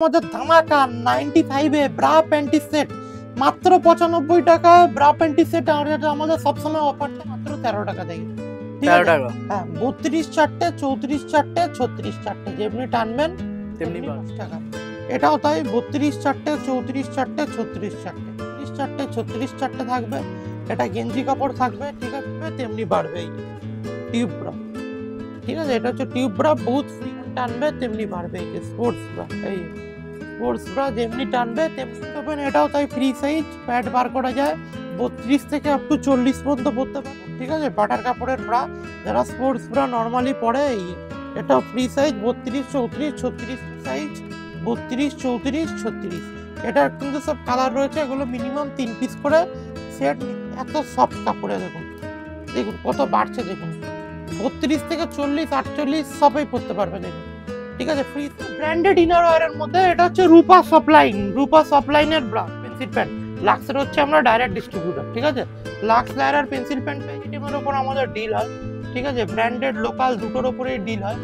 আমাদের ধামাকা 95 এ bra panty set মাত্র 95 টাকা। ব্রা প্যান্টি সেট আমাদের সবসময় অফারটা মাত্র 13 টাকা দেয়। 13 টাকা। হ্যাঁ, 32 চারটে, 34 চারটে, 36 চারটে, যেমনি টানবেন তেমনি 10 টাকা। এটাও তাই, 32 চারটে, 34 চারটে, 36 চারটে, 30 চারটে, 36 চারটে থাকবে। এটা গেঞ্জি কাপড় থাকবে, ঠিক আছে, তেমনি বাড়বে। এই টিউব ব্রা, ঠিক আছে, এটা হচ্ছে টিউব ব্রা, বহুত ফ্রি টানবে তেমনি বাড়বে। এই স্পোর্টস ব্রা, এই স্পোর্টস ব্রা যেমনি টানবে তেমনি পাবেন। এটাও তাই, ফ্রি সাইজ, প্যাড বার করা যায়, 32 থেকে আপ টু 40 পর্যন্ত পড়তে পারবে, ঠিক আছে। বাটার কাপড়ের ব্রা, যারা স্পোর্টস ব্রা নর্মালি পরে, এটাও ফ্রি সাইজ, 32, 34, 36 সাইজ, 32, 34, 36। এটার কিন্তু সব কালার রয়েছে, এগুলো মিনিমাম 3 পিস করে সেট। এত সফট কাপড়ে দেখুন, দেখুন কত বাড়ছে, দেখুন 32 থেকে 40, 48 সবাই পড়তে পারবে, দেখুন, ঠিক আছে। ফ্রি ব্র্যান্ডেড ইনার ওয়্যারের মধ্যে এটা হচ্ছে রূপা সাপ্লাইন, রূপা সাপ্লাইনের ব্রা পেন্সিল প্যান্ট। লাক্সের হচ্ছে আমরা ডাইরেক্ট ডিস্ট্রিবিউটর, ঠিক আছে। লাক্স লায়ার আর পেন্সিল প্যান্ট পেজিটিভের উপর আমাদের ডিল হয়, ঠিক আছে। ব্র্যান্ডেড লোকাল দুটোর উপরে ডিল হয়।